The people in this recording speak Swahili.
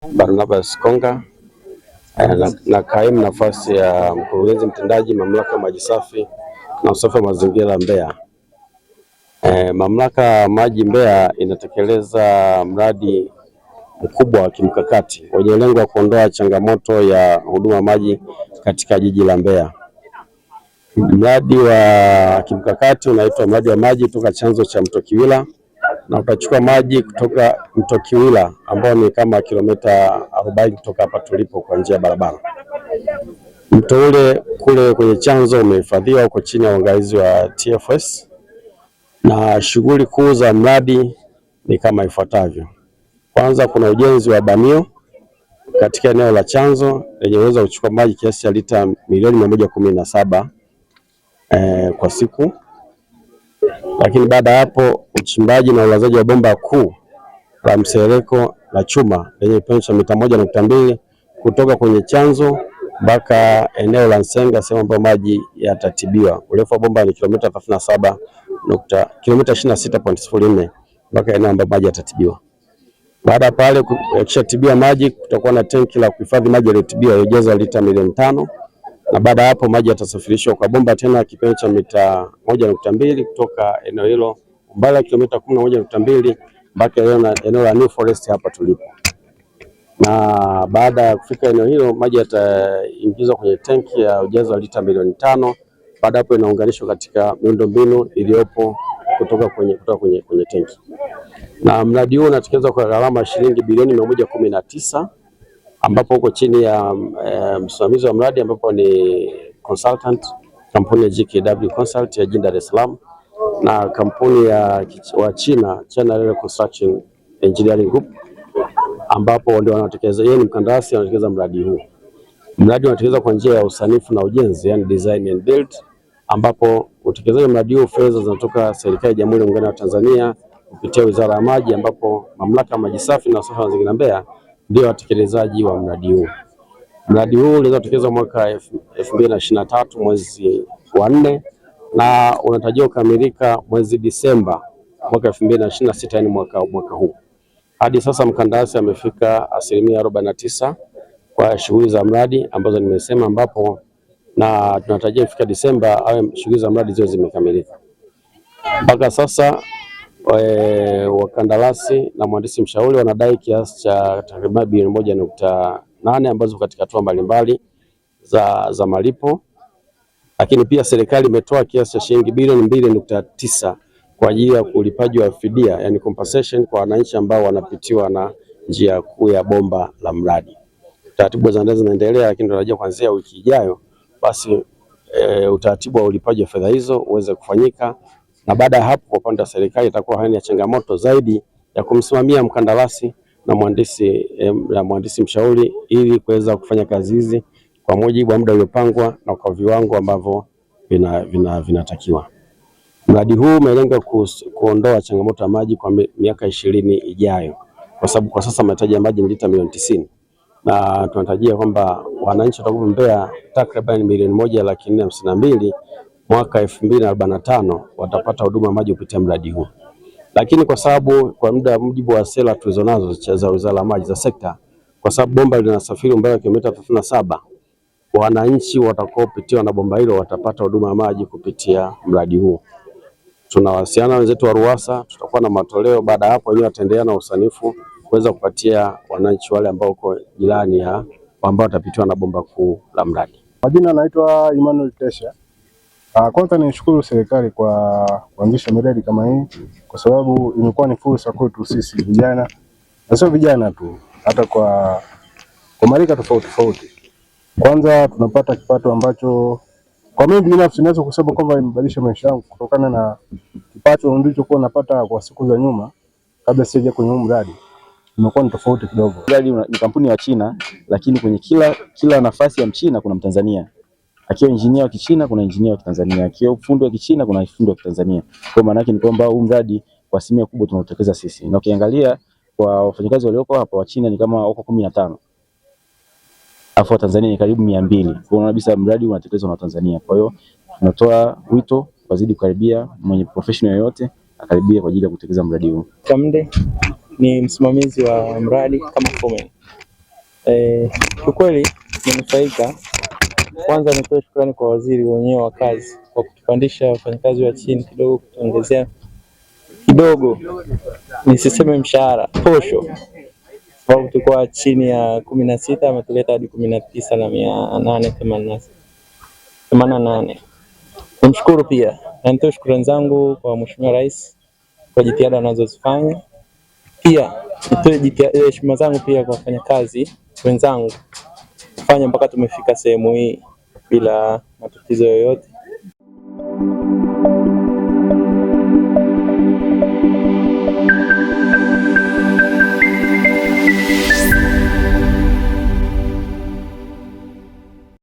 Barnabas Konga na kaimu nafasi ya mkurugenzi mtendaji mamlaka maji safi na usafi wa mazingira Mbeya. Mamlaka ya maji Mbeya inatekeleza mradi mkubwa wa kimkakati wenye lengo la kuondoa changamoto ya huduma maji katika jiji la Mbeya. Mradi wa kimkakati unaitwa mradi wa maji kutoka chanzo cha Mto Kiwila na utachukua maji kutoka Mto Kiwila ambao ni kama kilomita 40 kutoka hapa tulipo kwa njia ya barabara. Mto ule kule kwenye chanzo umehifadhiwa uko chini ya uangalizi wa TFS, na shughuli kuu za mradi ni kama ifuatavyo. Kwanza, kuna ujenzi wa banio katika eneo la chanzo lenye uwezo wa kuchukua maji kiasi cha lita milioni 117 kwa siku. Lakini baada ya hapo, uchimbaji na ulazaji wa bomba kuu la msereko la chuma lenye kipimo cha mita 1.2 kutoka kwenye chanzo mpaka eneo la Nsenga, sehemu ambayo maji yatatibiwa. Urefu wa bomba ni kilomita 26.04 mpaka eneo ambapo maji yatatibiwa. Baada ya pale, yakishatibiwa maji, kutakuwa na tenki la kuhifadhi maji yaliyotibiwa yajazwa lita milioni 5, na baada ya hapo maji yatasafirishwa kwa bomba tena kipimo cha mita 1.2 kutoka eneo hilo umbali wa kilomita 11.2 mpaka eneo la New Forest hapa tulipo. Na baada ya kufika eneo hilo maji yataingizwa kwenye tenki ya ujazo wa lita milioni 5. Baada hapo inaunganishwa katika miundombinu iliyopo kutoka kwenye tenki. Na mradi huu unatekelezwa kwa gharama ya shilingi bilioni 119, ambapo uko chini ya msimamizi wa mradi ambapo ni consultant kampuni ya GKW Consult ya jijini Dar es Salaam na kampuni wa China Railway Construction Engineering Group, ambapo ndio wanatekeleza, yeye ni mkandarasi anatekeleza mradi huu. Mradi unatekelezwa kwa njia ya usanifu na ujenzi, yani design and build, ambapo utekelezaji wa mradi huu fedha zinatoka serikali ya Jamhuri ya Muungano wa Tanzania kupitia Wizara ya Maji, ambapo mamlaka ya maji safi na usafi wa mazingira Mbeya ndio watekelezaji wa mradi huu. Mradi huu ulianza kutekelezwa mwaka 2023 mwezi wa 4 na unatarajiwa kukamilika mwezi Disemba mwaka 2026, yani mwaka huu. Hadi sasa mkandarasi amefika asilimia 49 kwa shughuli za mradi ambazo nimesema, ambapo na tunatarajia kufika Disemba au shughuli za mradi ziwe zimekamilika. Mpaka sasa wakandarasi na mhandisi mshauri wanadai kiasi cha takriban bilioni 1.8 ambazo katika hatua mbalimbali za malipo, lakini pia serikali imetoa kiasi cha shilingi bilioni 2.9 kwa ajili ya ulipaji wa fidia, yani compensation kwa wananchi ambao wanapitiwa na njia kuu ya bomba la mradi. Taratibu za ndani zinaendelea, lakini tunarajia kuanzia wiki ijayo basi utaratibu wa ulipaji wa fedha hizo uweze kufanyika, na baada ya hapo kwa upande wa serikali itakuwa haina changamoto zaidi ya kumsimamia mkandarasi na mhandisi mshauri ili kuweza kufanya kazi hizi kwa mujibu wa muda uliopangwa na kwa viwango ambavyo vinatakiwa. Mradi huu umelenga kuondoa changamoto ya maji kwa miaka 20 ijayo, kwa sababu kwa sasa mahitaji ya maji ni lita milioni 90, na tunatarajia kwamba wananchi watakuwa Mbeya takriban milioni 1,452 mwaka 2045 watapata huduma ya maji kupitia mradi huu. Lakini kwa sababu kwa mujibu wa sera tulizonazo za Wizara ya Maji za sekta, kwa sababu bomba linasafiri umbali wa kilomita 37, wananchi watakaopitiwa na bomba hilo watapata huduma ya maji kupitia mradi huu. Tunawasiliana wenzetu wa RUWASA, tutakuwa na matoleo. Baada ya hapo wenyewe wataendelea na usanifu kuweza kupatia wananchi wale ambao uko jirani ya ambao watapitiwa na bomba kuu la mradi. Majina naitwa Emmanuel Tesha. Kwanza nishukuru serikali kwa kuanzisha miradi kama hii, kwa sababu imekuwa ni fursa kwetu sisi vijana, na sio vijana tu, hata kwa marika tofauti. Kwanza tunapata kipato ambacho kwa mimi binafsi naweza kusema kwamba imebadilisha maisha yangu, kutokana na kipato nilichokuwa napata kwa siku za nyuma kabla sijaje kwenye mradi. Imekuwa ni tofauti kidogo. Mradi ni kampuni ya China, lakini kwenye kila nafasi ya Mchina kuna Mtanzania. Akiwa engineer wa Kichina kuna engineer wa Kitanzania, akiwa fundi wa Kichina kuna fundi wa Kitanzania. Kwa maana yake ni kwamba huu mradi kwa asilimia kubwa tunautekeleza sisi. Na ukiangalia kwa wafanyakazi walioko hapa wa China ni kama wako 15. Afu Tanzania ni karibu 200. Kwa hiyo kabisa mradi unatekelezwa na Tanzania. Kwa hiyo tunatoa wito wazidi kukaribia, mwenye professional yoyote akaribia kwa ajili ya kutekeleza mradi huu. Kamde ni msimamizi wa mradi kama foreman. Kiukweli nimenufaika. Kwanza nitoe shukrani kwa waziri wenyewe wa kazi kwa kutupandisha wafanyakazi wa chini kidogo, kutuongezea kidogo, nisiseme mshahara, posho, sababu tulikuwa chini ya 16 ametuleta hadi 19,888. Nimshukuru pia na nitoe shukrani zangu kwa Mheshimiwa Rais kwa jitihada anazozifanya. Pia nitoe heshima zangu pia kwa wafanyakazi wenzangu kufanya mpaka tumefika sehemu hii bila matatizo yoyote.